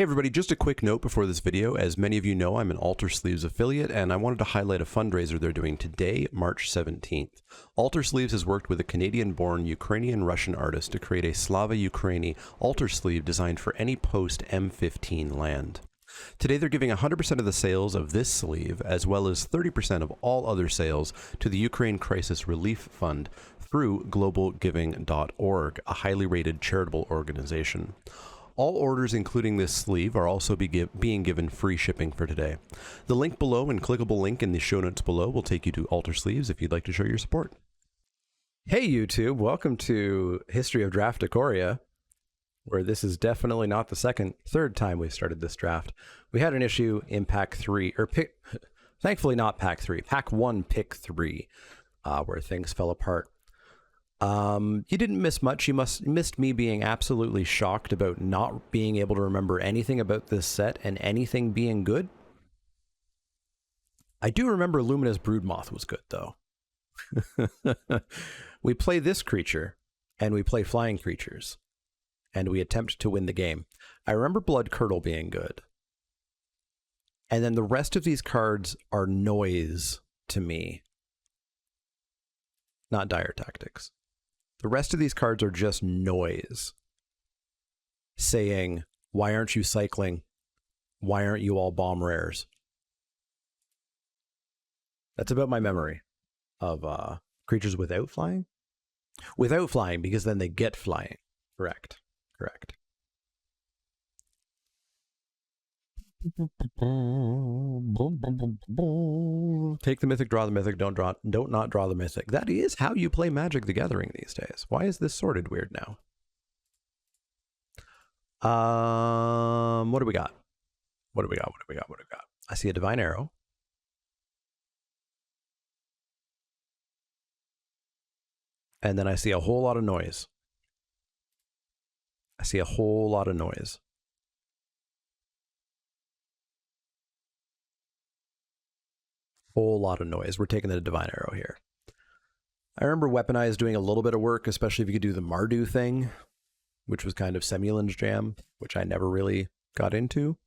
Hey everybody, just a quick note before this video. As many of you know, I'm an Alter Sleeves affiliate, and I wanted to highlight a fundraiser they're doing today, March 17th. Alter Sleeves has worked with a Canadian-born Ukrainian-Russian artist to create a Slava Ukraini Alter Sleeve designed for any post-M15 land. Today they're giving 100% of the sales of this sleeve, as well as 30% of all other sales, to the Ukraine Crisis Relief Fund through globalgiving.org, a highly rated charitable organization. All orders, including this sleeve, are also being given free shipping for today. The link below and clickable link in the show notes below will take you to Alter Sleeves if you'd like to show your support. Hey YouTube, welcome to History of Draft Ikoria, where this is definitely not the third time we've started this draft. We had an issue in Pack 3, thankfully not Pack 3, Pack 1, Pick 3, where things fell apart. You didn't miss much. You missed me being absolutely shocked about not being able to remember anything about this set and anything being good. I do remember Luminous Broodmoth was good, though. We play this creature, and we play flying creatures, and we attempt to win the game. I remember Blood Curdle being good. And then the rest of these cards are noise to me. Not dire tactics. The rest of these cards are just noise. Saying, why aren't you cycling? Why aren't you all bomb rares? That's about my memory of creatures without flying. Without flying, because then they get flying. Correct. Take the mythic, draw the mythic, don't not draw the mythic. That is how you play Magic the Gathering these days. Why is this sorted weird now? What do we got? What do we got? I see a Divine Arrow. And then I see a whole lot of noise. Whole lot of noise. We're taking the Divine Arrow here. I remember Weaponize doing a little bit of work, especially if you could do the Mardu thing, which was kind of Semulin's jam, which I never really got into.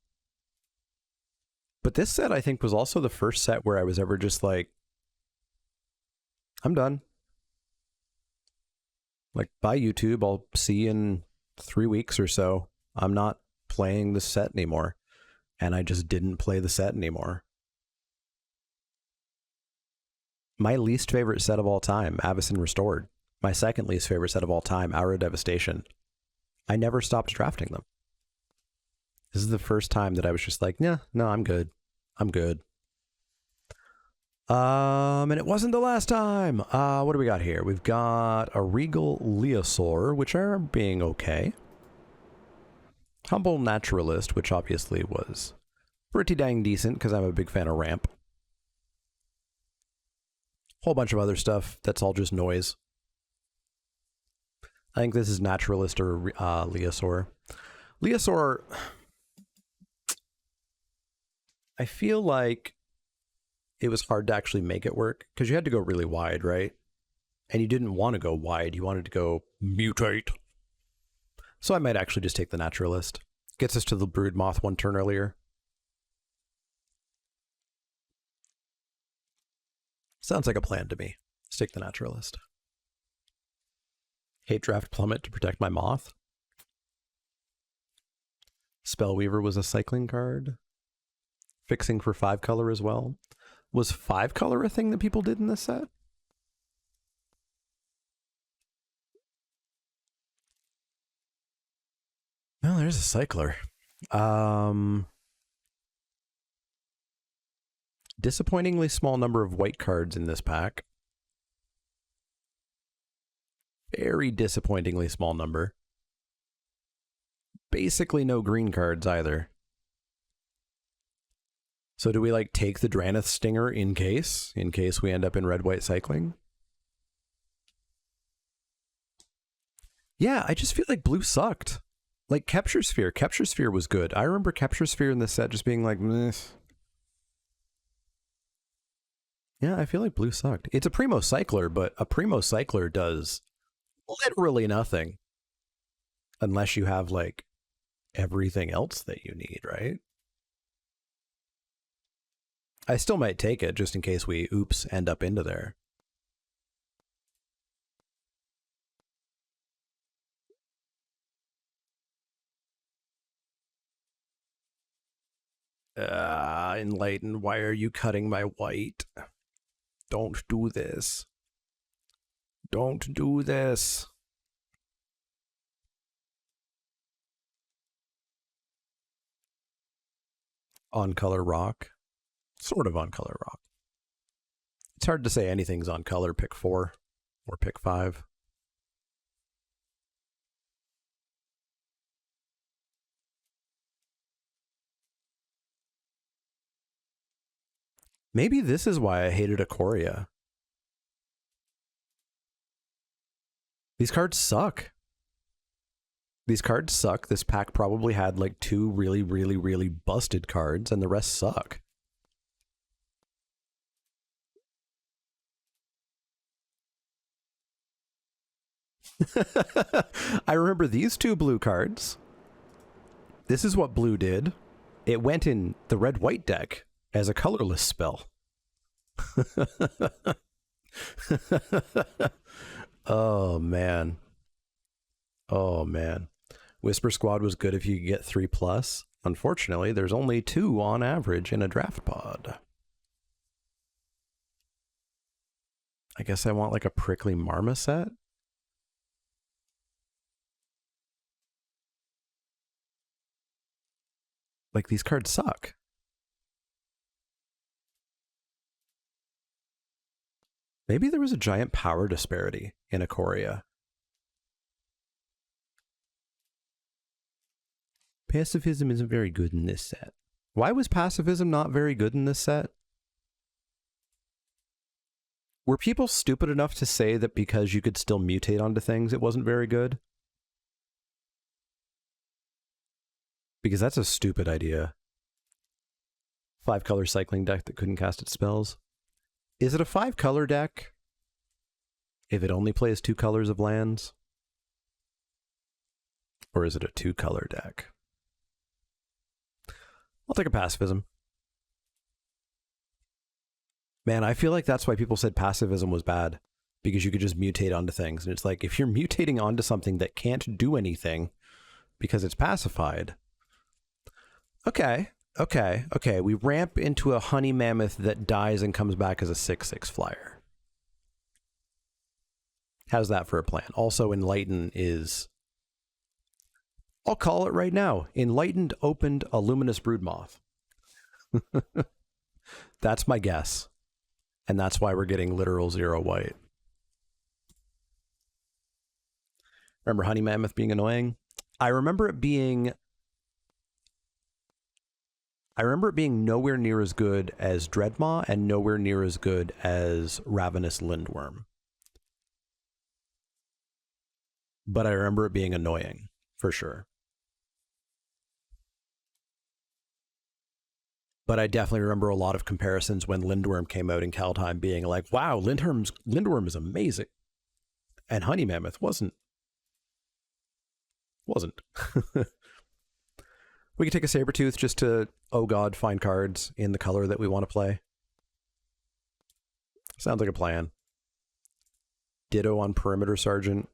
But this set, I think, was also the first set where I was ever just like, I'm done. Like, bye YouTube, I'll see you in 3 weeks or so. I'm not playing the set anymore. And I just didn't play the set anymore. My least favorite set of all time, Avacyn Restored. My second least favorite set of all time, Aura Devastation. I never stopped drafting them. This is the first time that I was just like, no, I'm good. And it wasn't the last time. What do we got here? We've got a Regal Leosaur, which I remember being okay. Humble Naturalist, which obviously was pretty dang decent because I'm a big fan of Ramp. Whole bunch of other stuff that's all just noise. I think this is Naturalist or Leosaur. Leosaur, I feel like it was hard to actually make it work because you had to go really wide, right? And you didn't want to go wide. You wanted to go mutate. So I might actually just take the Naturalist. Gets us to the Broodmoth one turn earlier. Sounds like a plan to me. Let's take the Naturalist. Hate Draft Plummet to protect my Moth. Spellweaver was a cycling card. Fixing for 5-color as well. Was 5-color a thing that people did in this set? Well, there's a cycler. Disappointingly small number of white cards in this pack. Very disappointingly small number. Basically no green cards either. So do we like take the Drannith Stinger in case we end up in red-white cycling? Yeah, I just feel like blue sucked. Like Capture Sphere was good. I remember Capture Sphere in this set just being like, meh. Yeah, I feel like blue sucked. It's a Primo Cycler, but a Primo Cycler does literally nothing. Unless you have like everything else that you need, right? I still might take it just in case we, oops, end up into there. Enlighten, why are you cutting my white? Don't do this. Don't do this. On color rock. Sort of on color rock. It's hard to say anything's on color pick 4 or pick 5. Maybe this is why I hated Ikoria. These cards suck. These cards suck. This pack probably had like 2 really, really, really busted cards, and the rest suck. I remember these 2 blue cards. This is what blue did. It went in the red-white deck as a colorless spell. Oh, man. Oh, man. Whisper Squad was good if you could get 3+. Unfortunately, there's only 2 on average in a draft pod. I guess I want like a Prickly Marmoset. Like, these cards suck. Maybe there was a giant power disparity in Ikoria. Pacifism isn't very good in this set. Why was pacifism not very good in this set? Were people stupid enough to say that because you could still mutate onto things, it wasn't very good? Because that's a stupid idea. 5-color cycling deck that couldn't cast its spells. Is it a 5-color deck if it only plays 2 colors of lands? Or is it a 2-color deck? I'll take a pacifism. Man, I feel like that's why people said pacifism was bad. Because you could just mutate onto things. And it's like, if you're mutating onto something that can't do anything because it's pacified. Okay. We ramp into a honey mammoth that dies and comes back as a 6/6 flyer. How's that for a plan? Also, Enlighten is... I'll call it right now. Enlightened opened a Luminous Broodmoth. That's my guess. And that's why we're getting literal 0 white. Remember Honey Mammoth being annoying? I remember it being nowhere near as good as Dreadmaw and nowhere near as good as Ravenous Lindworm. But I remember it being annoying, for sure. But I definitely remember a lot of comparisons when Lindworm came out in Kaldheim being like, wow, Lindworm is amazing. And Honey Mammoth wasn't. We could take a Sabertooth just to, oh god, find cards in the color that we want to play. Sounds like a plan. Ditto on Perimeter Sergeant.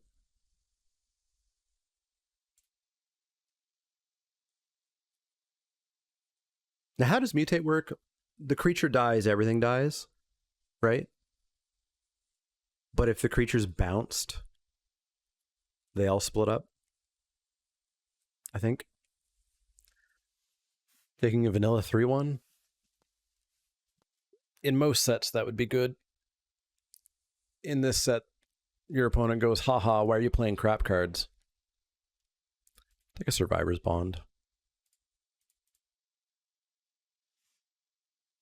Now, how does mutate work? The creature dies, everything dies, right? But if the creature's bounced, they all split up, I think. Taking a vanilla 3/1. In most sets, that would be good. In this set, your opponent goes, haha, why are you playing crap cards? Take a Survivor's Bond.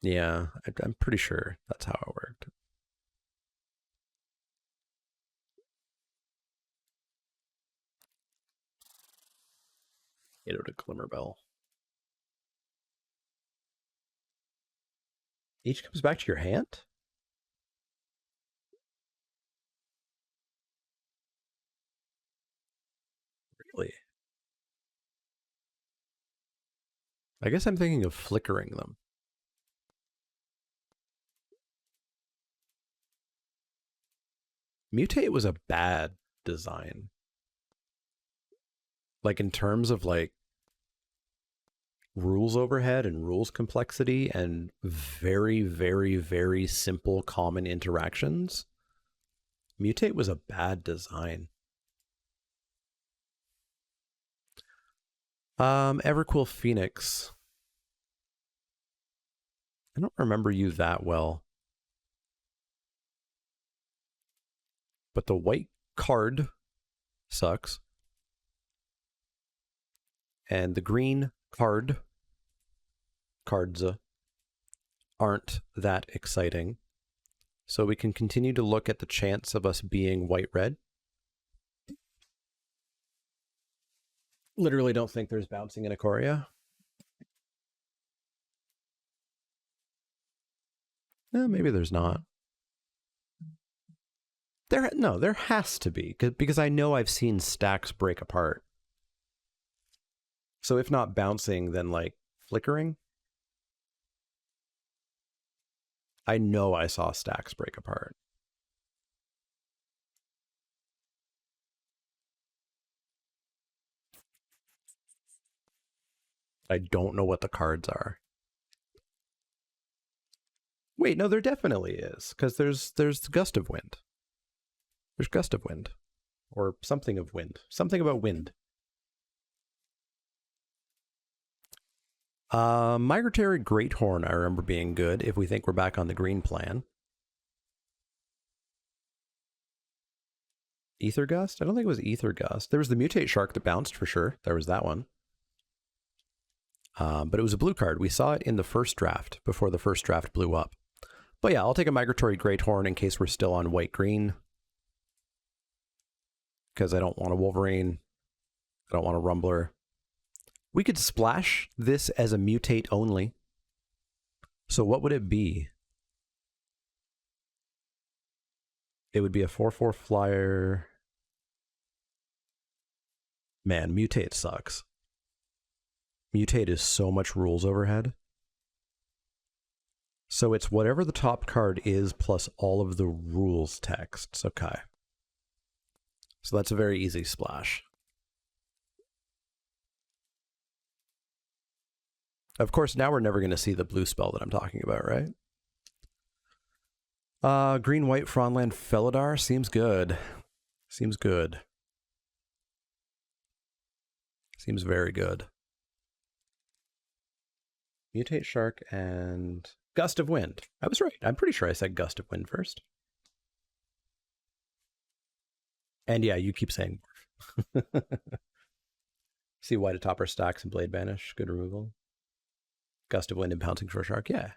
Yeah, I'm pretty sure that's how it worked. Hit out a Glimmerbell. Each comes back to your hand? Really? I guess I'm thinking of flickering them. Mutate was a bad design. Like in terms of like rules overhead and rules complexity and very, very, very simple common interactions. Mutate was a bad design. Evercool Phoenix. I don't remember you that well. But the white card sucks. And the green cards aren't that exciting. So we can continue to look at the chance of us being white-red. Literally don't think there's bouncing in Ikoria. Maybe there's not. There has to be, because I know I've seen stacks break apart. So if not bouncing, then like flickering. I know I saw stacks break apart. I don't know what the cards are. Wait, no, there definitely is, because there's Gust of Wind. There's Gust of Wind. Or something of wind. Something about wind. Migratory Greathorn, I remember being good, if we think we're back on the green plan. Ether Gust? I don't think it was Ether Gust. There was the Mutate Shark that bounced for sure. There was that one. But it was a blue card. We saw it in the first draft, before the first draft blew up. But yeah, I'll take a Migratory Greathorn in case we're still on white-green. Because I don't want a Wolverine. I don't want a Rumbler. We could splash this as a mutate only. So what would it be? It would be a 4/4 flyer. Man, mutate sucks. Mutate is so much rules overhead. So it's whatever the top card is plus all of the rules texts. Okay. So that's a very easy splash. Of course, now we're never going to see the blue spell that I'm talking about, right? Green-white Fronland Felidar seems good. Seems good. Seems very good. Mutate Shark and Gust of Wind. I was right. I'm pretty sure I said Gust of Wind first. And yeah, you keep saying Morph. See White atop our stacks and Blade Banish. Good removal. Gust of Wind and Pouncing for Shark. Yeah.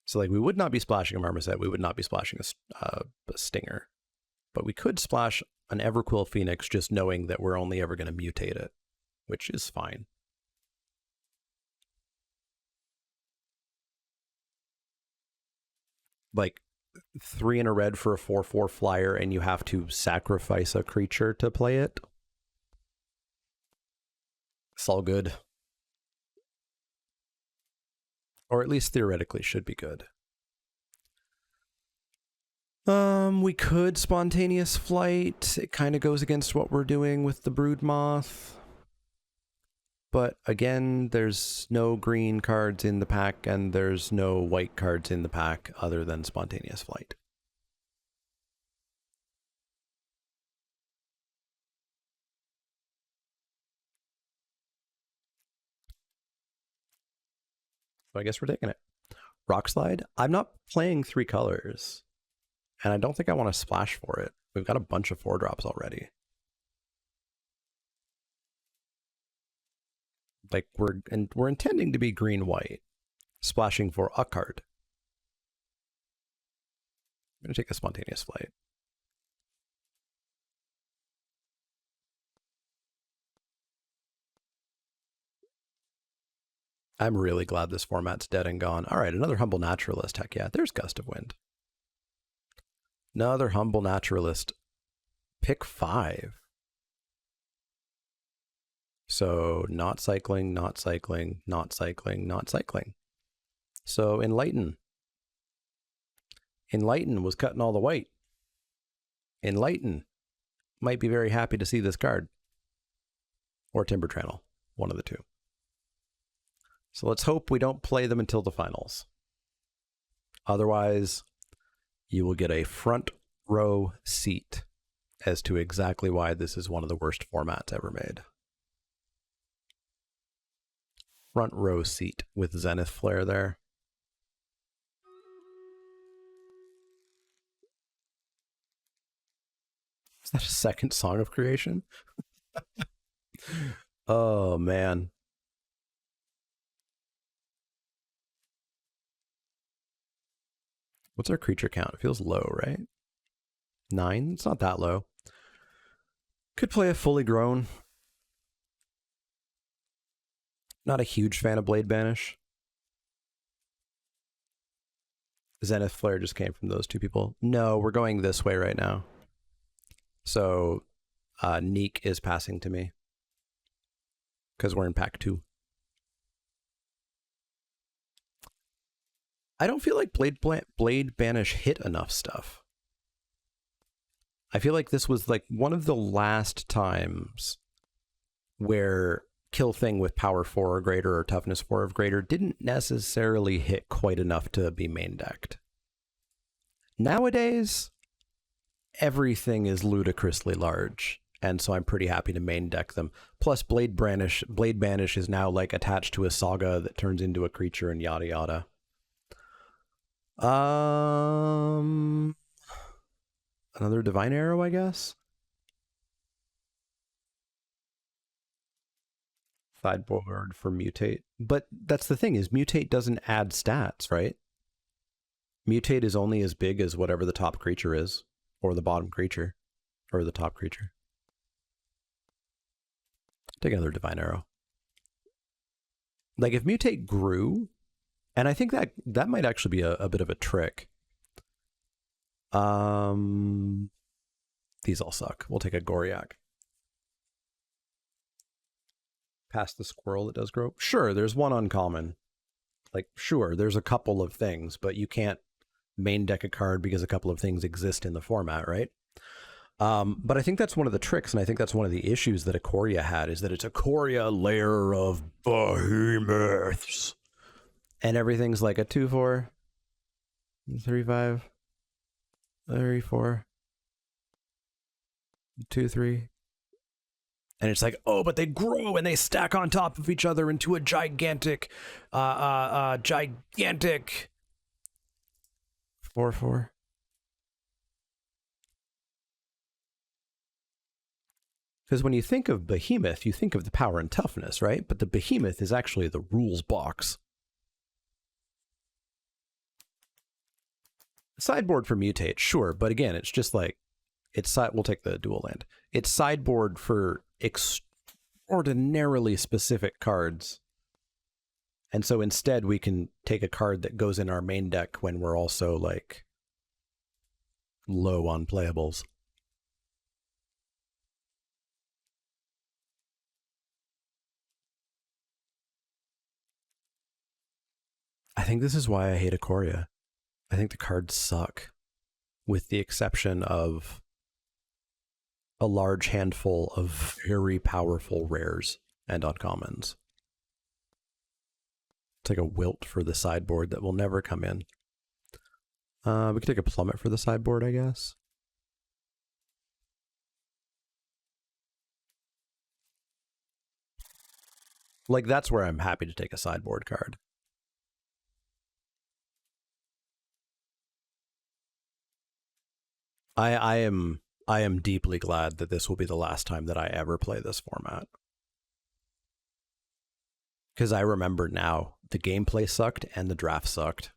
So like we would not be splashing a Marmoset. We would not be splashing a Stinger. But we could splash an Everquill Phoenix just knowing that we're only ever going to mutate it, which is fine. Like 3 in a red for a 4/4 flyer and you have to sacrifice a creature to play it. It's all good. Or at least theoretically should be good. We could Spontaneous Flight. It kind of goes against what we're doing with the Broodmoth. But again, there's no green cards in the pack and there's no white cards in the pack other than Spontaneous Flight. So I guess we're taking it. Rock Slide. I'm not playing 3 colors. And I don't think I want to splash for it. We've got a bunch of 4-drops already. Like we're intending to be green-white, splashing for a card. I'm going to take a Spontaneous Flight. I'm really glad this format's dead and gone. All right, another Humble Naturalist. Heck yeah, there's Gust of Wind. Another Humble Naturalist. Pick 5. So not cycling, not cycling, not cycling, not cycling. So Enlighten. Enlighten was cutting all the white. Enlighten might be very happy to see this card. Or Timber Channel, one of the two. So let's hope we don't play them until the finals. Otherwise, you will get a front row seat as to exactly why this is one of the worst formats ever made. Front row seat with Zenith Flare there. Is that a second Song of Creation? Oh, man. What's our creature count? It feels low, right? 9? It's not that low. Could play a fully grown. Not a huge fan of Blade Banish. Zenith Flare just came from those two people. No, we're going this way right now. So Neek is passing to me. Because we're in pack 2. I don't feel like Blade Banish hit enough stuff. I feel like this was like one of the last times where Kill Thing with power 4 or greater or toughness 4 or greater didn't necessarily hit quite enough to be main decked. Nowadays, everything is ludicrously large, and so I'm pretty happy to main deck them. Plus, Blade Banish is now like attached to a saga that turns into a creature and yada yada. Another Divine Arrow, I guess. Sideboard for Mutate. But that's the thing, is Mutate doesn't add stats, right? Mutate is only as big as whatever the top creature is, or the bottom creature, or the top creature. Take another Divine Arrow. Like, if Mutate grew, and I think that might actually be a bit of a trick. These all suck. We'll take a Goriak. Past the squirrel that does grow. Sure, there's one uncommon. Like, sure, there's a couple of things, but you can't main deck a card because a couple of things exist in the format, right? But I think that's one of the tricks, and I think that's one of the issues that Ikoria had, is that it's Ikoria Lair of Behemoths. And everything's like a 2/4, 3/5, 3/4, 2/3. And it's like, oh, but they grow and they stack on top of each other into a gigantic 4/4. Because when you think of Behemoth, you think of the power and toughness, right? But the Behemoth is actually the rules box. Sideboard for Mutate, sure, but again, it's just like, we'll take the dual land. It's sideboard for extraordinarily specific cards. And so instead we can take a card that goes in our main deck when we're also like low on playables. I think this is why I hate Ikoria. I think the cards suck, with the exception of a large handful of very powerful rares and uncommons. Take a Wilt for the sideboard that will never come in. We could take a Plummet for the sideboard, I guess. Like, that's where I'm happy to take a sideboard card. I am deeply glad that this will be the last time that I ever play this format. Because I remember now, the gameplay sucked and the draft sucked.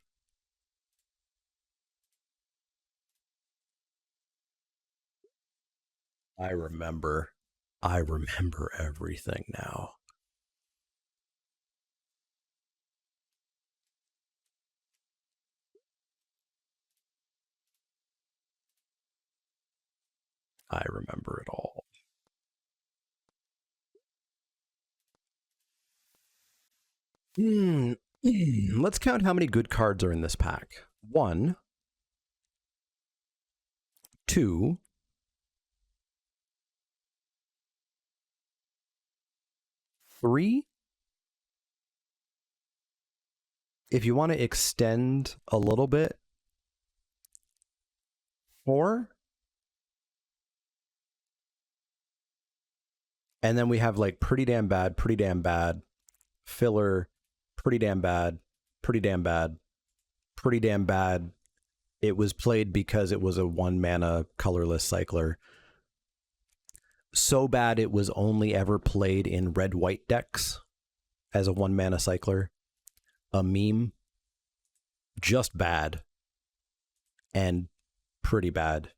I remember everything now. I remember it all. Let's count how many good cards are in this pack. 1, 2, 3. If you want to extend a little bit, 4. And then we have like pretty damn bad, filler, pretty damn bad, pretty damn bad, pretty damn bad. It was played because it was a 1 mana colorless cycler. So bad it was only ever played in red-white decks as a 1 mana cycler. A meme. Just bad. And pretty bad.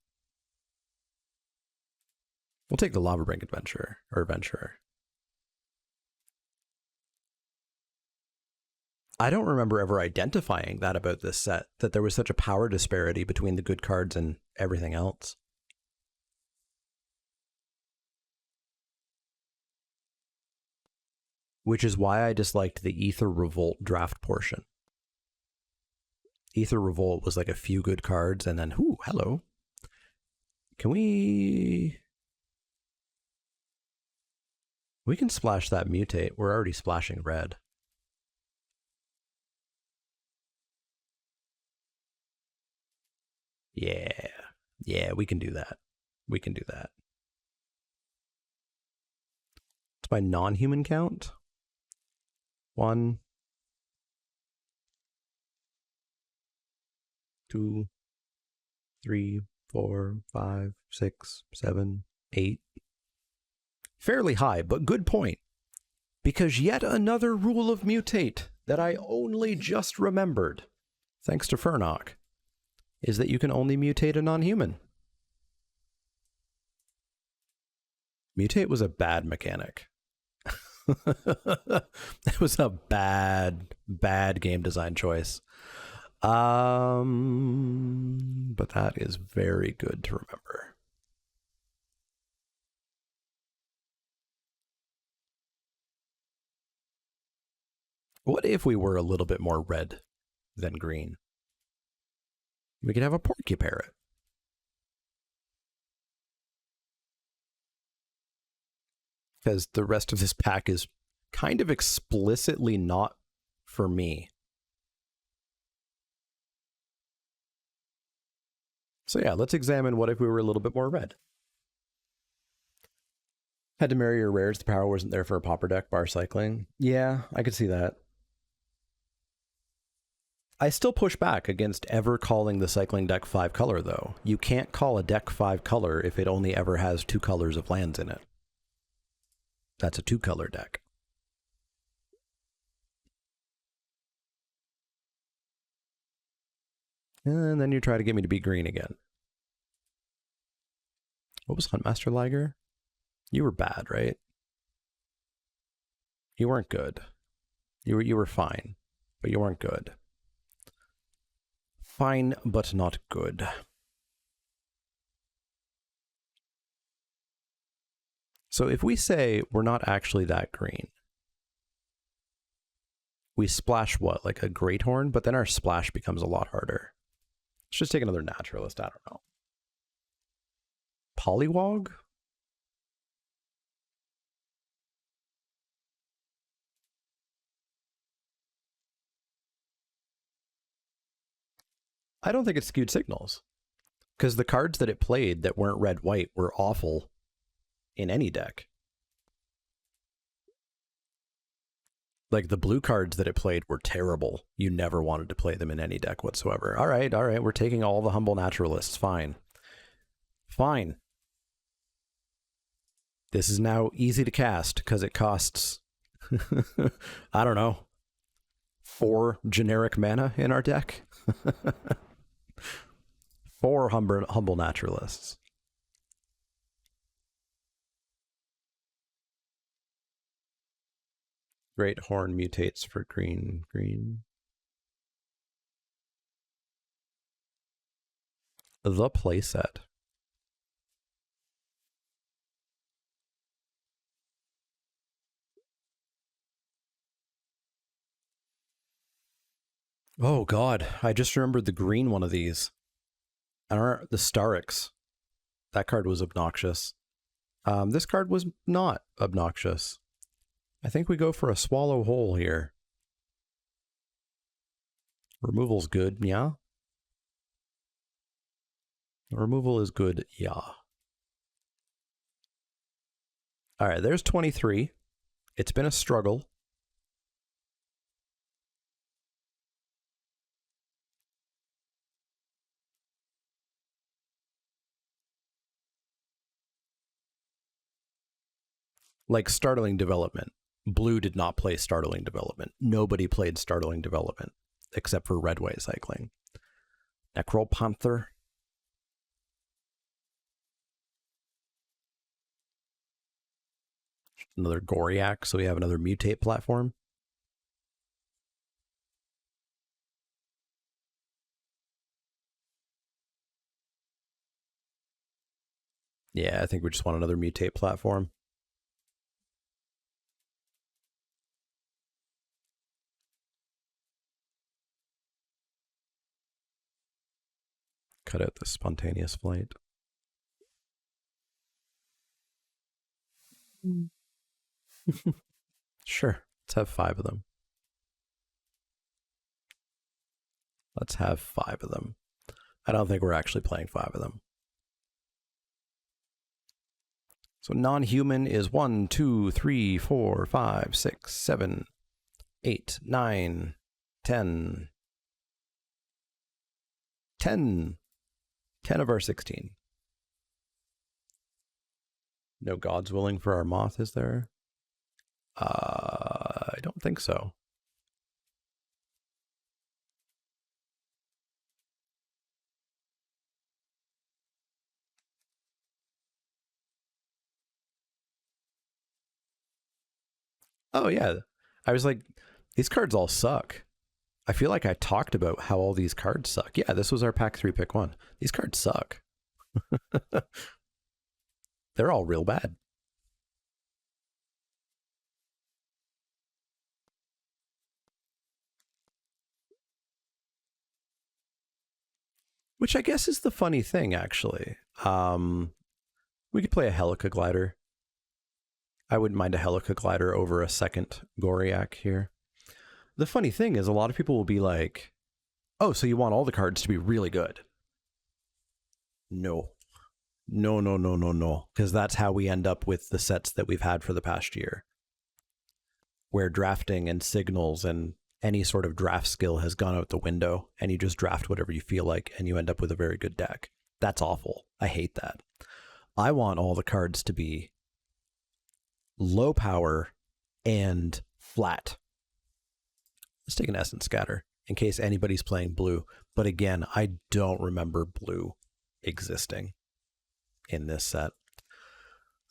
We'll take the Lava Brink Adventurer, or Adventurer. I don't remember ever identifying that about this set, that there was such a power disparity between the good cards and everything else. Which is why I disliked the Aether Revolt draft portion. Aether Revolt was like a few good cards, and then, ooh, hello. Can we... We can splash that Mutate. We're already splashing red. Yeah. Yeah, we can do that. We can do that. It's my non-human count. 1, 2, 3, 4, 5, 6, 7, 8. Fairly high, but good point. Because yet another rule of Mutate that I only just remembered, thanks to Furnock, is that you can only mutate a non-human. Mutate was a bad mechanic. It was a bad game design choice. But that is very good to remember. What if we were a little bit more red than green? We could have a Porky Parrot. Because the rest of this pack is kind of explicitly not for me. So yeah, let's examine what if we were a little bit more red. Had to marry your rares, the power wasn't there for a pauper deck, bar cycling. Yeah, I could see that. I still push back against ever calling the cycling deck 5 color, though. You can't call a deck 5 color if it only ever has 2 colors of lands in it. That's a 2-color deck. And then you try to get me to be green again. What was Huntmaster Liger? You were bad, right? You weren't good. You were fine, but you weren't good. Fine, but not good. So if we say we're not actually that green, we splash what, like a Great Horn? But then our splash becomes a lot harder. Let's just take another naturalist, I don't know. Polywog? I don't think it skewed signals. Because the cards that it played that weren't red-white were awful in any deck. Like, the blue cards that it played were terrible. You never wanted to play them in any deck whatsoever. All right, we're taking all the humble naturalists. Fine. Fine. This is now easy to cast because it costs, I don't know, 4 generic mana in our deck. 4 humble naturalists. Great Horn mutates for green. The playset. Oh god, I just remembered the green one of these. I don't the Starix. That card was obnoxious. This card was not obnoxious. I think we go for a swallow whole here. Removal's good, yeah. Removal is good, yeah. Alright, there's 23. It's been a struggle. Like Startling Development. Blue did not play Startling Development. Nobody played Startling Development except for red white cycling. Necropanther. Another Goriak, so we have another mutate platform. Yeah, I think we just want another mutate platform. Cut out the spontaneous flight. Sure, let's have 5 of them. Let's have 5 of them. I don't think we're actually playing 5 of them. So non-human is 1, 2, 3, 4, 5, 6, 7, 8, 9, 10. 10. 10 of our 16. No gods willing for our moth, is there? I don't think so. Oh, yeah. I was like, these cards all suck. I feel like I talked about how all these cards suck. Yeah, this was our pack 3 pick 1. These cards suck. They're all real bad. Which I guess is the funny thing, actually. We could play a Helica Glider. I wouldn't mind a Helica Glider over a second Goriak here. The funny thing is a lot of people will be like, oh, so you want all the cards to be really good. No. No, no, no, no, no. Because that's how we end up with the sets that we've had for the past year. Where drafting and signals and any sort of draft skill has gone out the window and you just draft whatever you feel like and you end up with a very good deck. That's awful. I hate that. I want all the cards to be low power and flat. Let's take an Essence Scatter in case anybody's playing blue. But again, I don't remember blue existing in this set.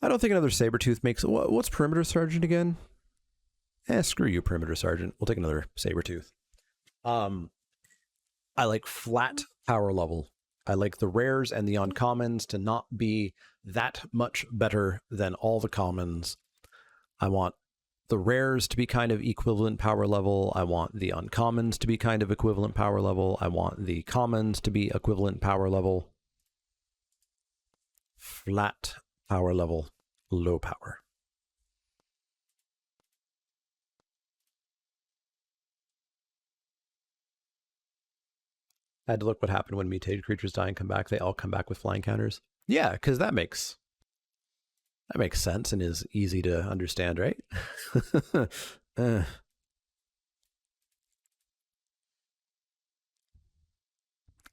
I don't think another Sabertooth makes... What's Perimeter Sergeant again? Screw you, Perimeter Sergeant. We'll take another Sabertooth. I like flat power level. I like the rares and the uncommons to not be that much better than all the commons. I want the rares to be kind of equivalent power level. I want the uncommons to be kind of equivalent power level. I want the commons to be equivalent power level. Flat power level, low power. I had to look what happened when mutated creatures die and come back. They all come back with flying counters. Yeah, because that makes sense and is easy to understand, right?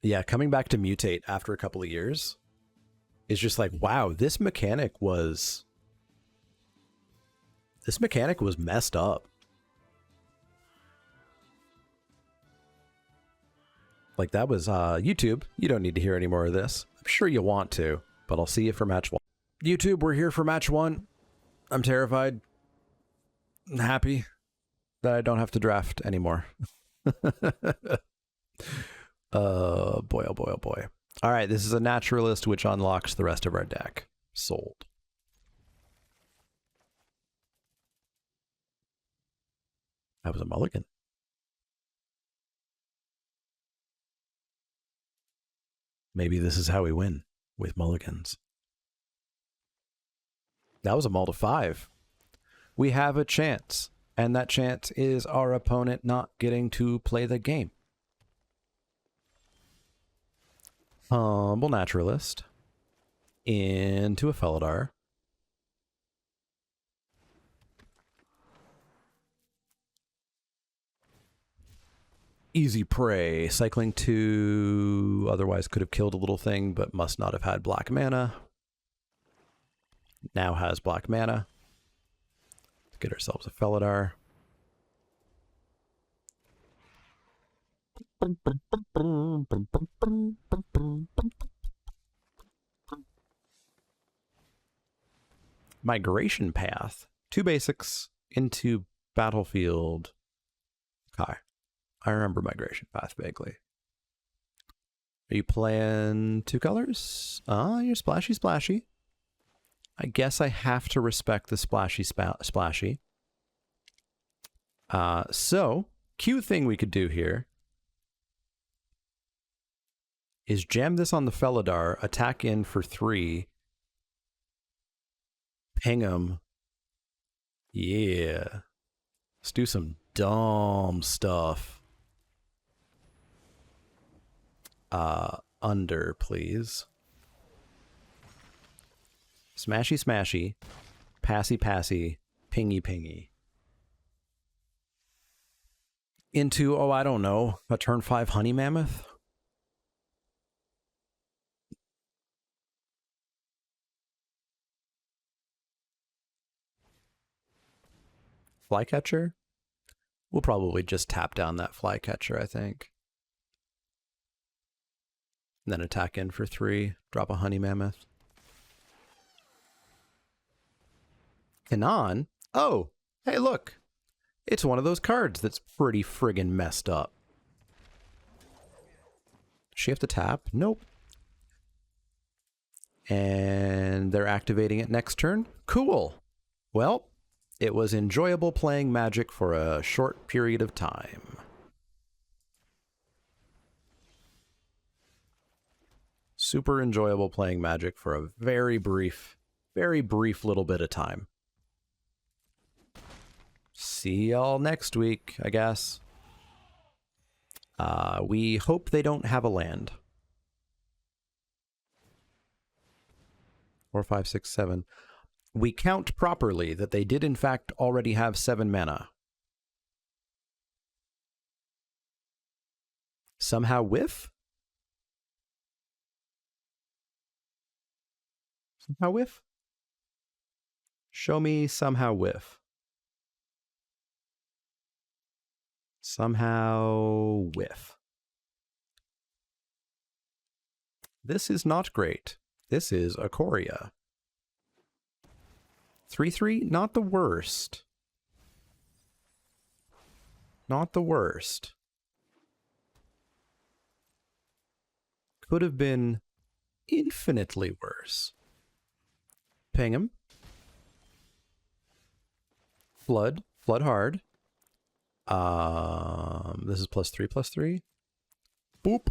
Yeah, coming back to mutate after a couple of years is just like, wow, this mechanic was messed up. Like that was YouTube. You don't need to hear any more of this. I'm sure you want to, but I'll see you for match 1. YouTube, we're here for match 1. I'm terrified. I'm happy that I don't have to draft anymore. Boy, oh boy, oh boy. All right, this is a naturalist, which unlocks the rest of our deck. Sold. That was a mulligan. Maybe this is how we win with mulligans. That was a mull to 5. We have a chance, and that chance is our opponent not getting to play the game. Humble Naturalist into a Felidar. Easy Prey, cycling 2, otherwise could have killed a little thing, but must not have had black mana. Now has black mana. Let's get ourselves a Felidar. Migration Path. 2 basics into battlefield. Okay. I remember Migration Path vaguely. Are you playing 2 colors? You're splashy splashy. I guess I have to respect the splashy splashy. So, cute thing we could do here is jam this on the Felidar, attack in for 3, ping him. Yeah. Let's do some dumb stuff. Under, please. Smashy, smashy. Passy, passy. Pingy, pingy. Into, oh, I don't know, a turn 5 Honey Mammoth? Flycatcher? We'll probably just tap down that Flycatcher, I think. And then attack in for 3, drop a Honey Mammoth. Kanan? Oh, hey look. It's one of those cards that's pretty friggin' messed up. Does she have to tap? Nope. And they're activating it next turn? Cool. Well, it was enjoyable playing Magic for a short period of time. Super enjoyable playing Magic for a very brief little bit of time. See y'all next week, I guess. We hope they don't have a land. 4, 5, 6, 7. We count properly that they did in fact already have 7 mana. Somehow whiff? Somehow whiff? Show me somehow whiff. Somehow whiff. This is not great. This is Ikoria. 3/3, not the worst. Not the worst. Could have been infinitely worse. Ping him. Flood. Flood hard. This is +3/+3. Boop.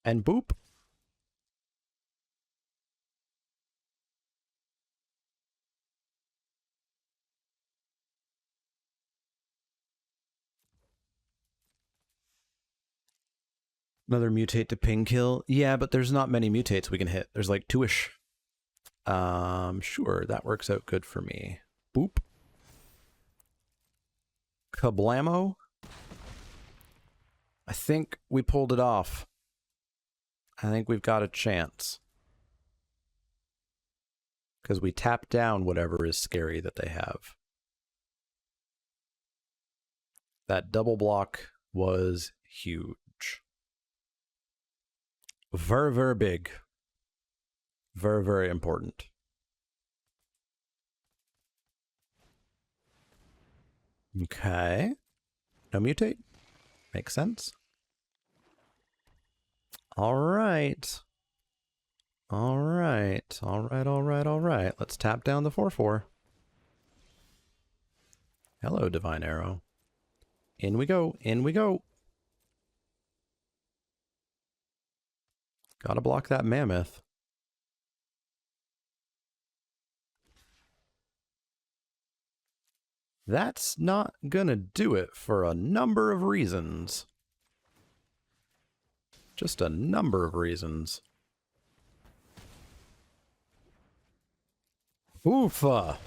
And boop. Another mutate to ping kill. Yeah, but there's not many mutates we can hit. There's like 2-ish. Sure, that works out good for me. Boop. Kablamo. I think we pulled it off. I think we've got a chance. Because we tap down whatever is scary that they have. That double block was huge. Very, very big. Very, very important. Okay. No mutate. Makes sense. All right. All right. All right, all right, all right. Let's tap down the 4/4. Hello, Divine Arrow. In we go. In we go. Gotta block that mammoth. That's not gonna do it for a number of reasons. Just a number of reasons. Oofa!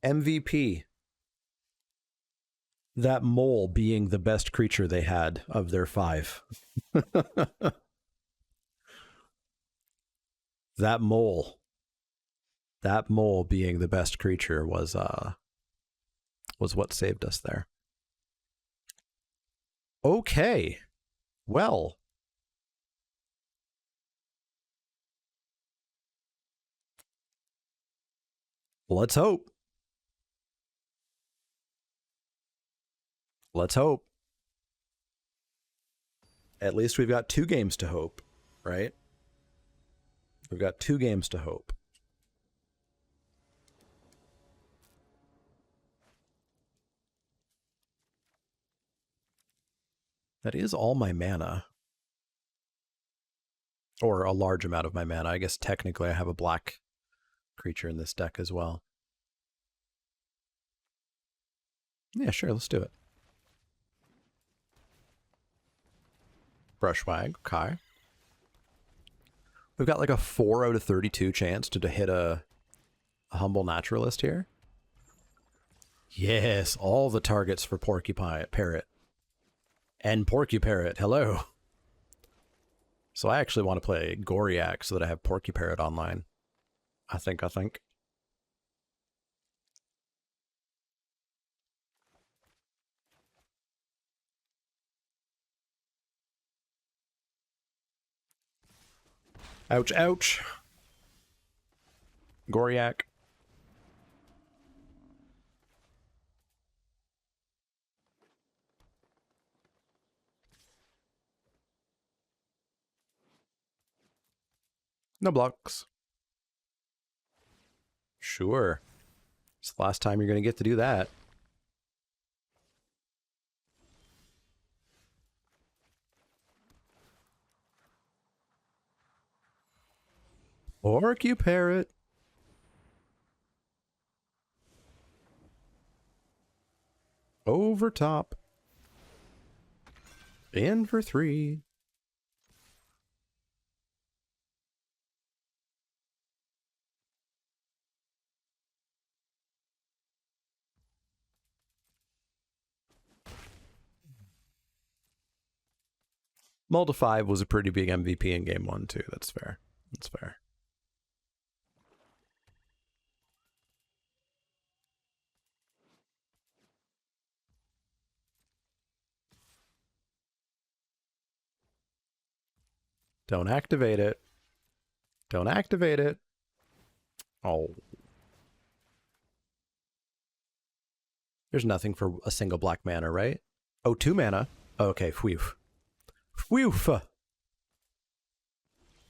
MVP. That mole being the best creature they had of their 5. That mole being the best creature was what saved us there. Okay. Well. Let's hope. Let's hope. At least we've got 2 games to hope, right? We've got 2 games to hope. That is all my mana. Or a large amount of my mana. I guess technically I have a black creature in this deck as well. Yeah, sure, let's do it. Brushwag, okay. We've got like a 4 out of 32 chance to hit a humble naturalist here. Yes, all the targets for Porcupine Parrot. And Porcuparrot, hello. So I actually want to play Goriak so that I have Porcuparrot online. I think. Ouch, ouch. Goriak. No blocks. Sure. It's the last time you're going to get to do that. Porcuparrot. Over top. In for 3. Multi 5 was a pretty big MVP in game 1 too. That's fair. That's fair. Don't activate it. Don't activate it. Oh. There's nothing for a single black mana, right? Oh, 2 mana. Okay, phew. Phew.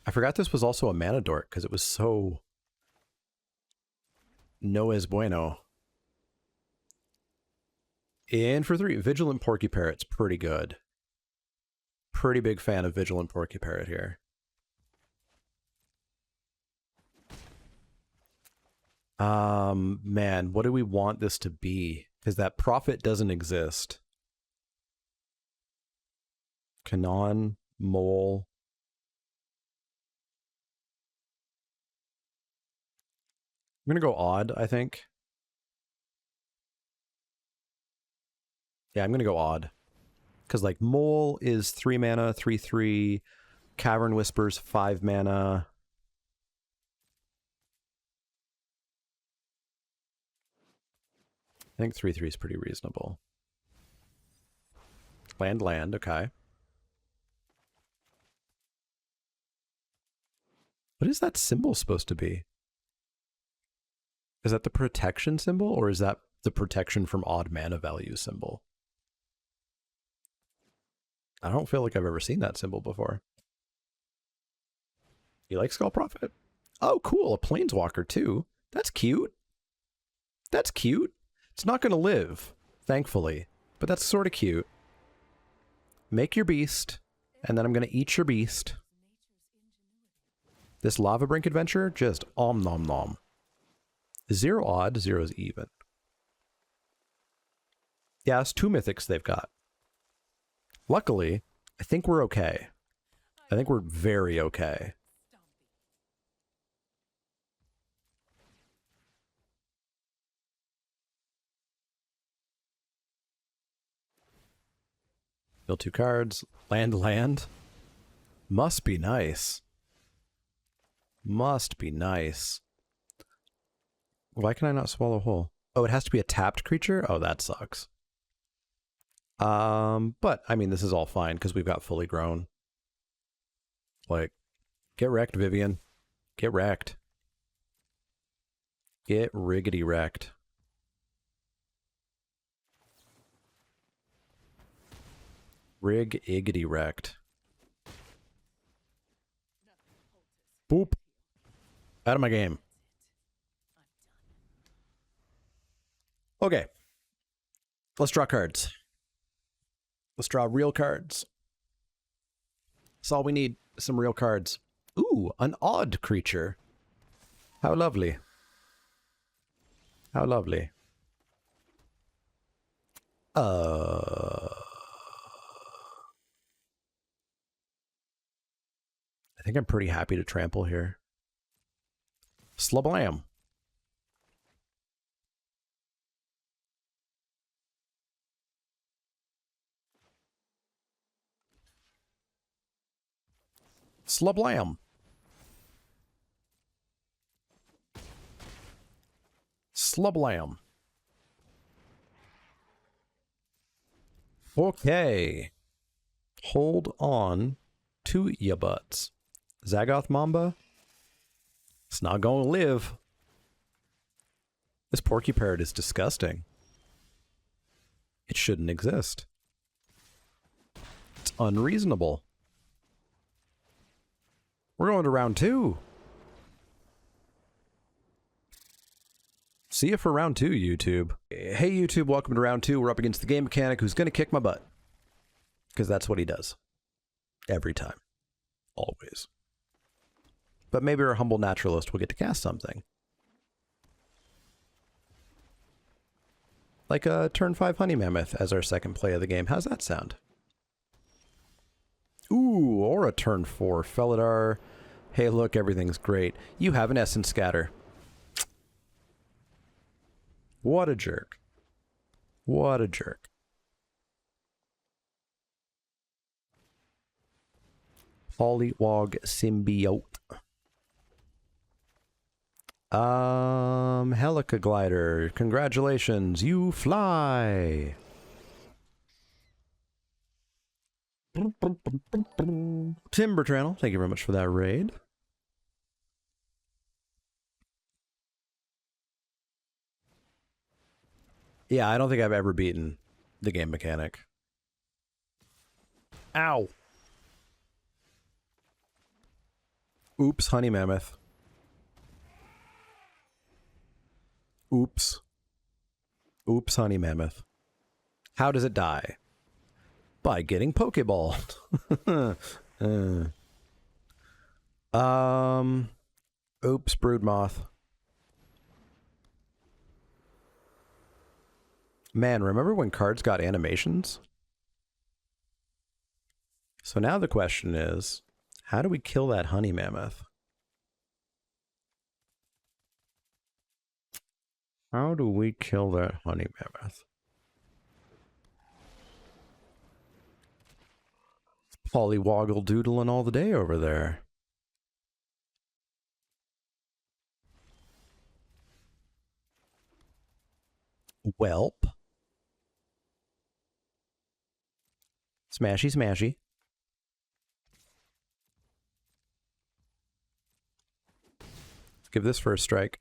I forgot this was also a mana dork because it was so no es bueno. In for 3. Vigilant Porcuparrot's pretty good. Pretty big fan of Vigilant Porcuparrot here. Man, what do we want this to be? Because that profit doesn't exist. Kanon, Mole. I'm gonna go odd, I think. Yeah, I'm gonna go odd. Because like Mole is 3 mana, 3/3. Cavern Whispers 5 mana. I think 3/3 is pretty reasonable. Land, okay. What is that symbol supposed to be? Is that the protection symbol, or is that the protection from odd mana value symbol? I don't feel like I've ever seen that symbol before. You like Skull Prophet? Oh, cool, a Planeswalker too. That's cute. That's cute. It's not going to live, thankfully, but that's sort of cute. Make your beast, and then I'm going to eat your beast. This lava brink adventure, just om nom nom. 0 odd, 0 is even. Yeah, it's 2 mythics they've got. Luckily, I think we're okay. I think we're very okay. Build 2 cards. Land. Must be nice. Must be nice. Why can I not swallow whole? Oh, it has to be a tapped creature? Oh, that sucks. But, I mean, this is all fine, because we've got fully grown. Like, get wrecked, Vivian. Get wrecked. Get riggedy wrecked. Rig-iggity wrecked. Boop. Out of my game. Okay. Let's draw cards. Let's draw real cards. That's all we need. Some real cards. Ooh, an odd creature. How lovely. How lovely. I think I'm pretty happy to trample here. Slablam. Slablam. Slablam. Okay. Hold on to ya butts. Zagoth Mamba? It's not gonna live. This porky parrot is disgusting. It shouldn't exist. It's unreasonable. We're going to round 2. See you for round 2, YouTube. Hey, YouTube, welcome to round 2. We're up against the game mechanic who's going to kick my butt. Because that's what he does. Every time. Always. But maybe our humble naturalist will get to cast something. Like a turn 5 Honey Mammoth as our second play of the game. How's that sound? Ooh, or a turn 4 Felidar. Hey, look, everything's great. You have an Essence Scatter. What a jerk. What a jerk. Polywog Symbiote. Helica Glider. Congratulations, you fly. Timber Channel, thank you very much for that raid. Yeah, I don't think I've ever beaten the game mechanic. Ow. Oops, Honey Mammoth. Oops. Oops, Honey Mammoth. How does it die? By getting Pokeballed. Oops, Broodmoth. Man, remember when cards got animations? So now the question is, how do we kill that Honey Mammoth? How do we kill that Honey Mammoth? Polywoggle doodling all the day over there. Welp. Smashy, smashy. Let's give this first strike.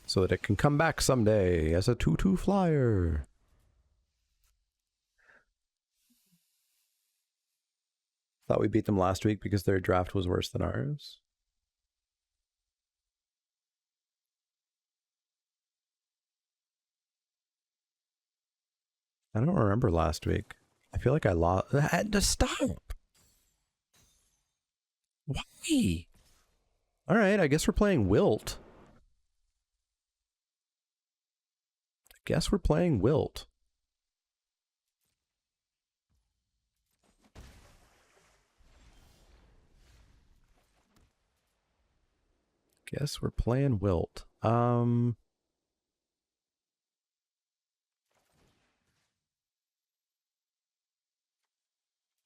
So that it can come back someday as a 2/2 flyer. Thought we beat them last week because their draft was worse than ours. I don't remember last week. I feel like I lost. I had to stop. Why? All right, I guess we're playing Wilt.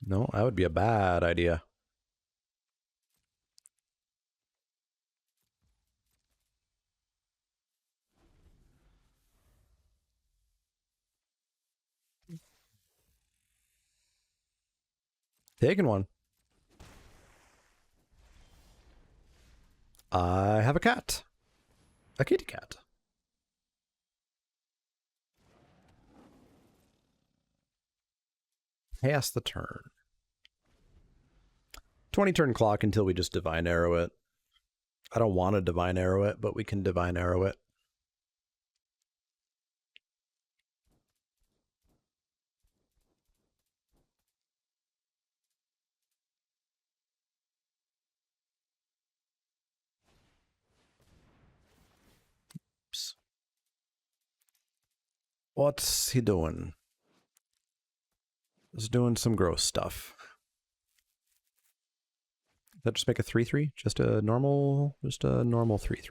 No, that would be a bad idea. Taking one. I have a cat. A kitty cat. Pass the turn. 20 turn clock until we just divine arrow it. I don't want to divine arrow it, but we can divine arrow it. Oops. What's he doing? He's doing some gross stuff. Does that just make a 3-3? Just a normal 3-3.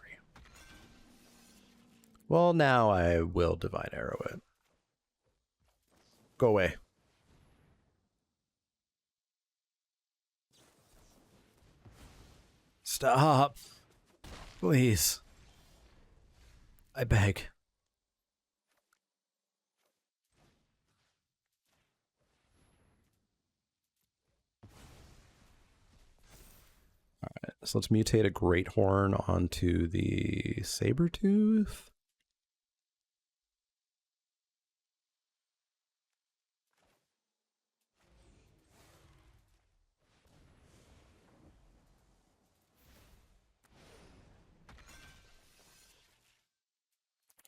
Well, now I will divine arrow it. Go away. Stop. Please. I beg. Alright, so let's mutate a Great Horn onto the Sabertooth.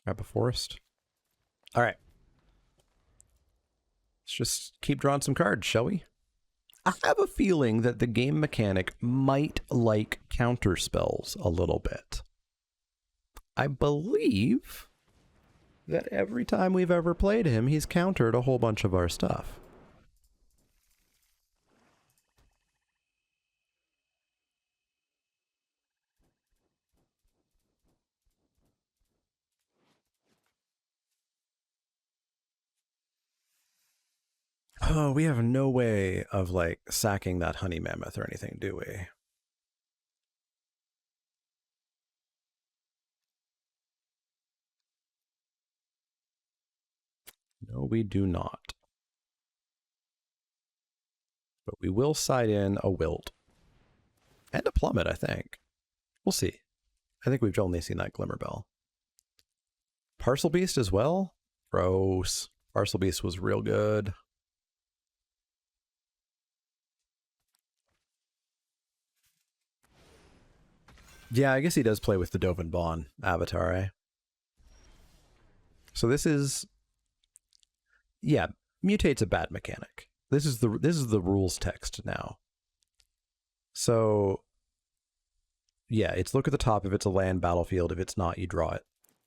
Grab a forest. Alright. Let's just keep drawing some cards, shall we? I have a feeling that the game mechanic might like counter spells a little bit. I believe that every time we've ever played him, he's countered a whole bunch of our stuff. Oh, we have no way of, like, sacking that honey mammoth or anything, do we? No, we do not. But we will side in a Wilt. And a Plummet, I think. We'll see. I think we've only seen that Glimmerbell. Parcel Beast as well? Gross. Parcel Beast was real good. Yeah, I guess he does play with the Dovin Bond avatar, eh? So this is... Yeah, mutate's a bad mechanic. This is the rules text now. So... Yeah, it's look at the top if it's a land battlefield. If it's not, you draw it.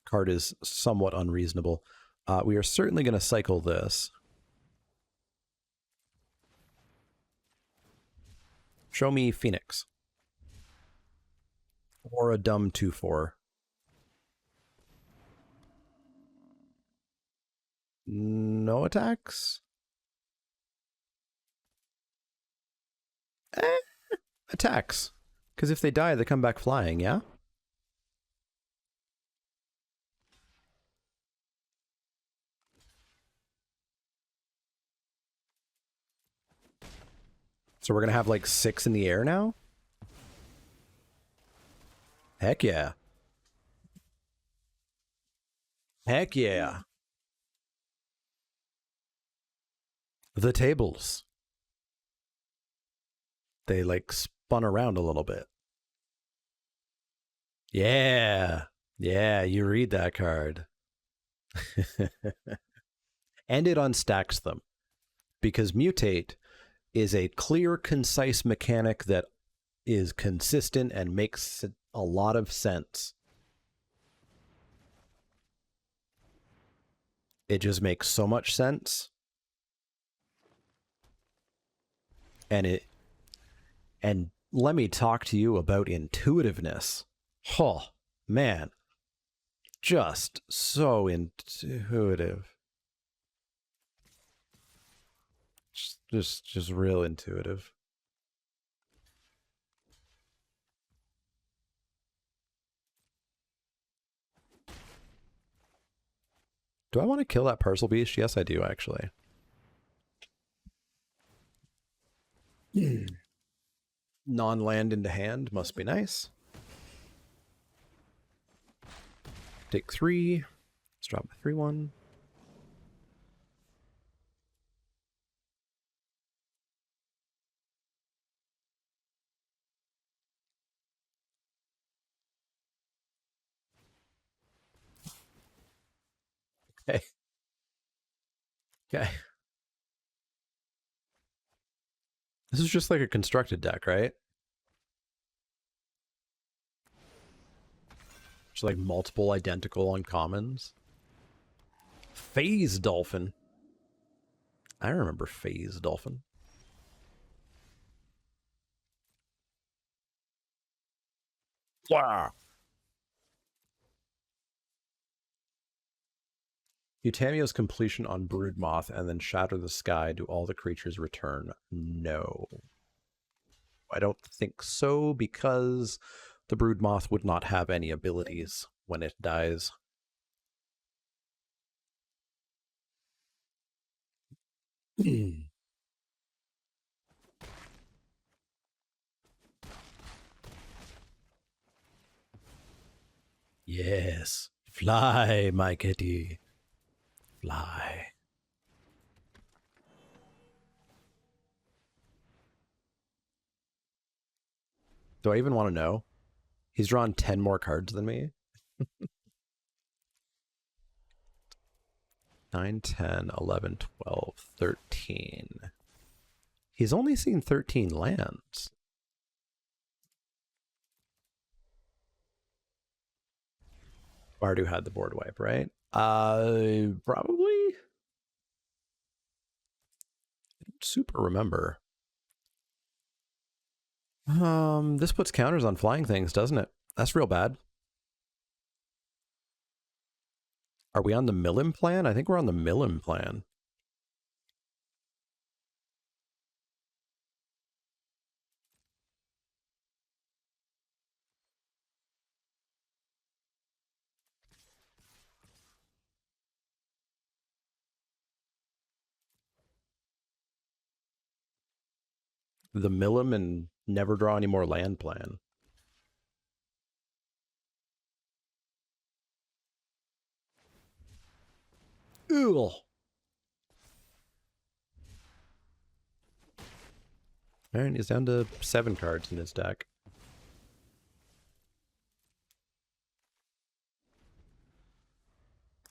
Card is somewhat unreasonable. We are certainly going to cycle this. Show me Phoenix. Or a dumb 2/4. No attacks? Attacks. Because if they die, they come back flying, yeah? So we're going to have like 6 in the air now? Heck yeah. Heck yeah. The tables. They like spun around a little bit. Yeah. Yeah, you read that card. and it unstacks them. Because mutate is a clear, concise mechanic that is consistent and makes a lot of sense. It just makes so much sense. And let me talk to you about intuitiveness. Oh, man. Just so intuitive. Just real intuitive. Do I want to kill that parcel beast? Yes, I do, actually. Non-land into hand must be nice. Take 3. Let's drop a 3/1. Okay. Okay. This is just like a constructed deck, right? Just like multiple identical uncommons. Phase Dolphin. I remember Phase Dolphin. Wow. Utamio's completion on Broodmoth and then shatter the sky. Do all the creatures return? No. I don't think so, because the Broodmoth would not have any abilities when it dies. Yes. Fly, my kitty. Fly. Do I even want to know? He's drawn 10 more cards than me. 9, 10, 11, 12, 13. He's only seen 13 lands. Bardu had the board wipe, right? Probably. I don't super remember. This puts counters on flying things, doesn't it? That's real bad. Are we on the Millim plan? I think we're on the Millim plan. The Millim and never draw any more land plan. Ugh. Alright, he's down to 7 cards in his deck.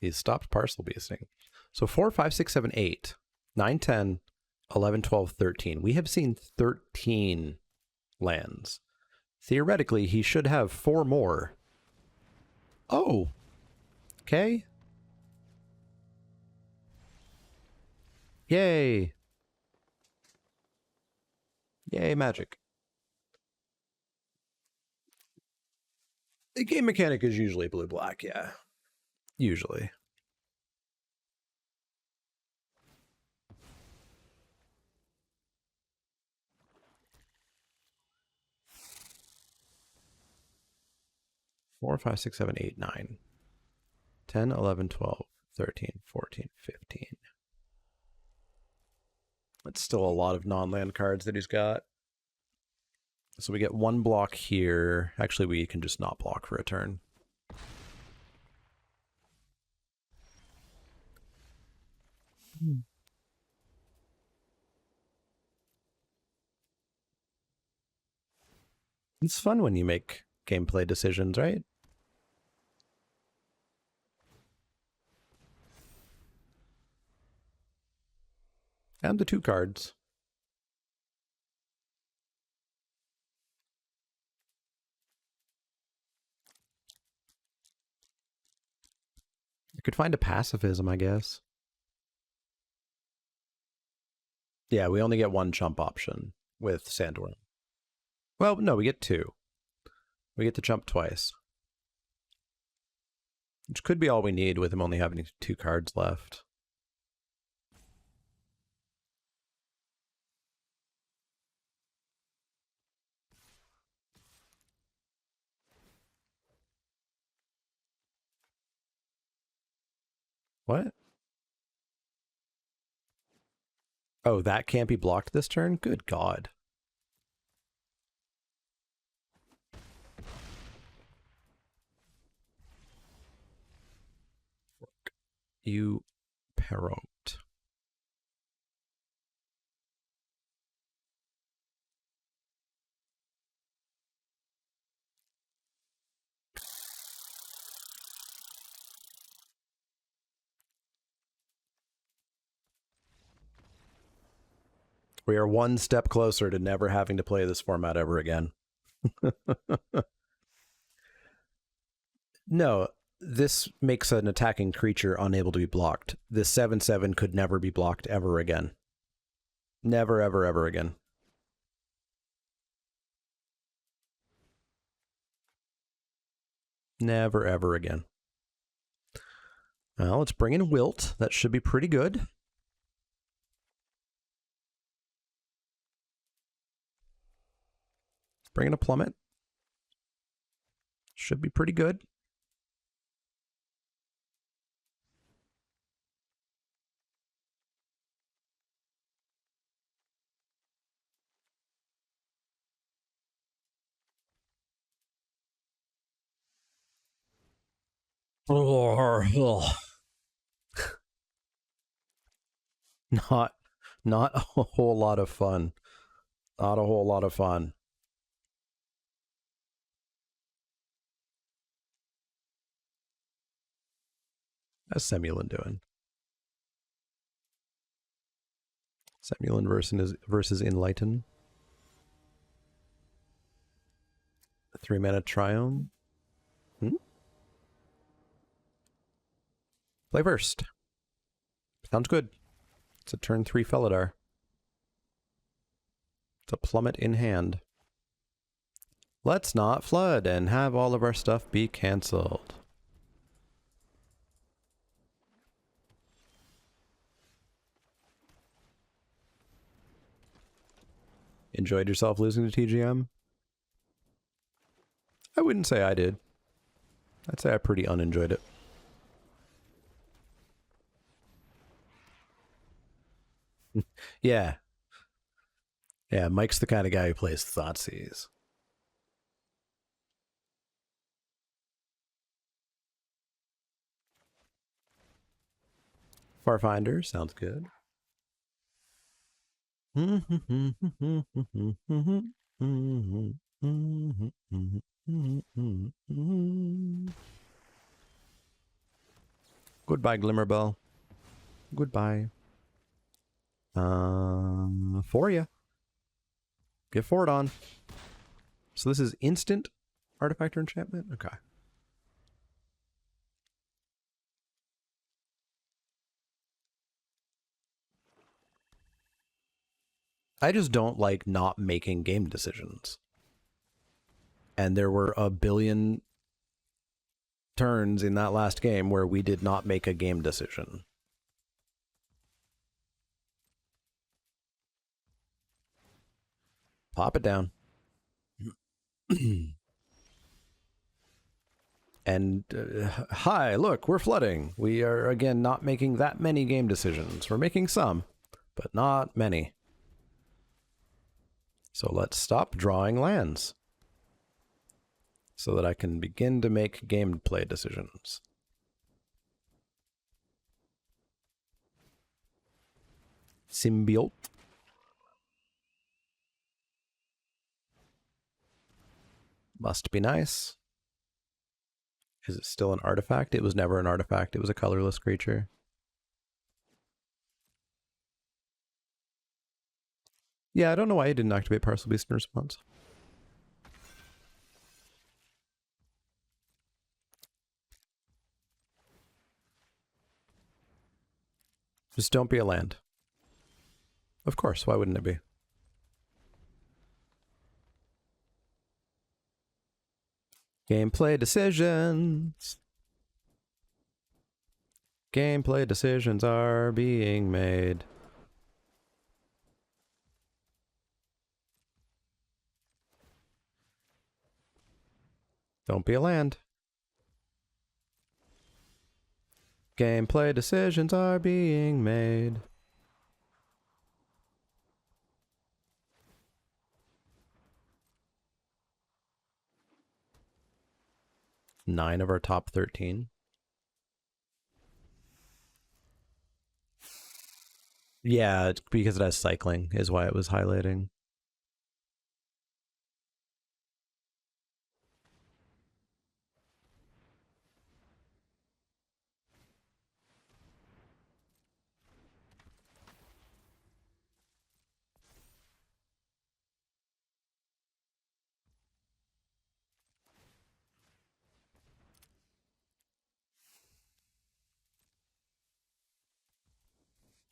He's stopped parcel beasting. So 4, 5, 6, 7, 8, 9, 10, 11, 12, 13. We have seen 13 lands. Theoretically, he should have 4 more. Oh. Okay. Yay. Yay, magic. The game mechanic is usually blue-black, yeah. Usually. Four, 5, 6, 7, 8, 9, 10, 11, 12, 13, 14, 15. That's still a lot of non-land cards that he's got. So we get 1 block here. Actually, we can just not block for a turn. It's fun when you make gameplay decisions, right? And the 2 cards. I could find a pacifism, I guess. Yeah, we only get 1 chump option with Sandworm. Well, no, we get 2. We get to jump twice. Which could be all we need with him only having 2 cards left. What? Oh, that can't be blocked this turn? Good God. You parrot. We are 1 step closer to never having to play this format ever again. No, this makes an attacking creature unable to be blocked. This 7/7 could never be blocked ever again. Never, ever, ever again. Never, ever again. Well, let's bring in Wilt. That should be pretty good. Bring in a Plummet. Should be pretty good. Not a whole lot of fun. Not a whole lot of fun. How's Semulin doing? Semulin versus Enlighten. 3-mana Triome. Play first. Sounds good. It's a turn 3 Felidar. It's a Plummet in hand. Let's not flood and have all of our stuff be cancelled. Enjoyed yourself losing to TGM? I wouldn't say I did. I'd say I pretty unenjoyed it. Yeah. Yeah, Mike's the kind of guy who plays Thoughtseize. Farfinder, sounds good. Goodbye, Glimmerbell. Goodbye. For ya. Get forward on. So this is instant artifact or enchantment? Okay. I just don't like not making game decisions. And there were a billion turns in that last game where we did not make a game decision. Pop it down. And hi, look, we're flooding. We are, again, not making that many game decisions. We're making some, but not many. So let's stop drawing lands so that I can begin to make gameplay decisions. Symbiote. Must be nice. Is it still an artifact? It was never an artifact. It was a colorless creature. Yeah, I don't know why he didn't activate Parcel Beast in response. Just don't be a land. Of course, why wouldn't it be? Gameplay decisions. Gameplay decisions are being made. Don't be a land. Gameplay decisions are being made. Nine of our top 13. Yeah, it's because it has cycling is why it was highlighting.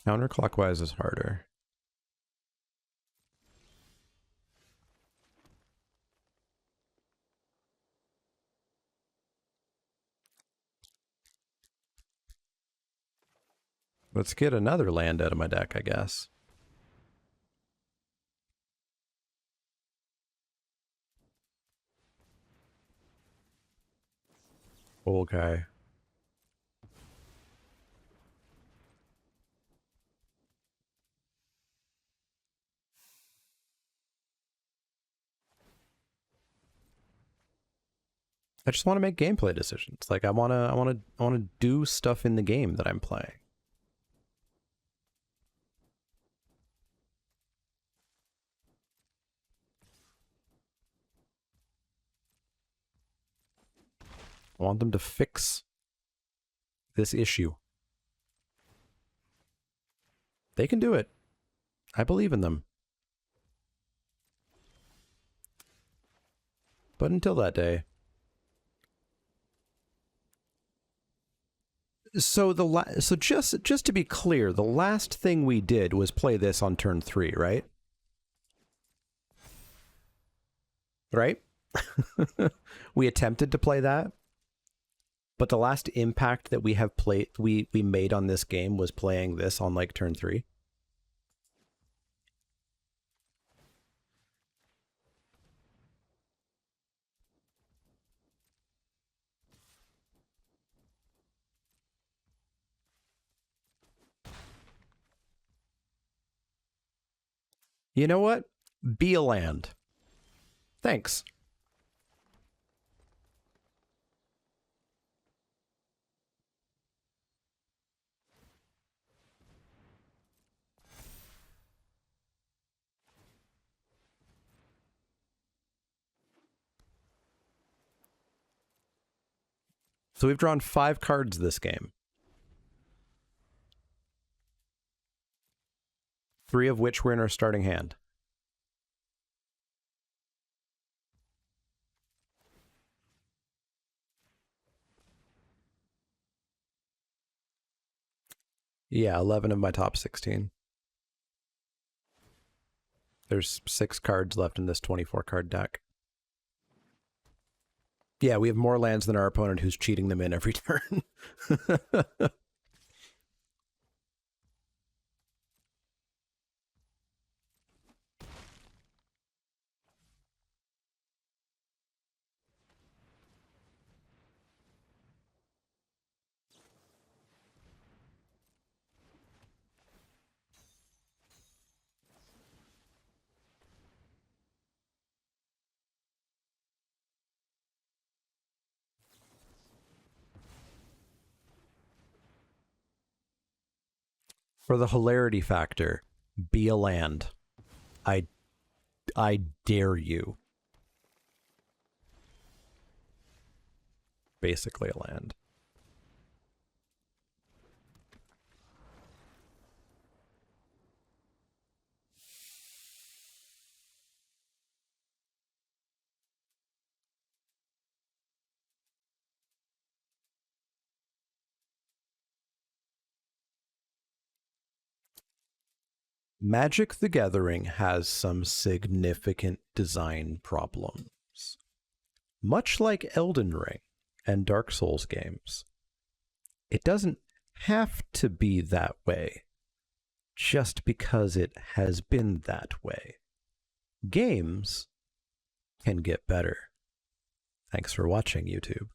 Counterclockwise is harder. Let's get another land out of my deck, I guess. Okay. I just want to make gameplay decisions. Like I want to do stuff in the game that I'm playing. I want them to fix this issue. They can do it. I believe in them. But until that day. So just to be clear, the last thing we did was play this on turn 3, right? Right? We attempted to play that. But the last impact that we have played we made on this game was playing this on like turn 3. You know what? Be a land. Thanks. So we've drawn 5 cards this game. 3 of which were in our starting hand. Yeah, 11 of my top 16. There's 6 cards left in this 24 card deck. Yeah, we have more lands than our opponent who's cheating them in every turn. For the hilarity factor, be a land. I dare you. Basically a land. Magic the Gathering has some significant design problems. Much like Elden Ring and Dark Souls games, it doesn't have to be that way just because it has been that way. Games can get better. Thanks for watching, YouTube.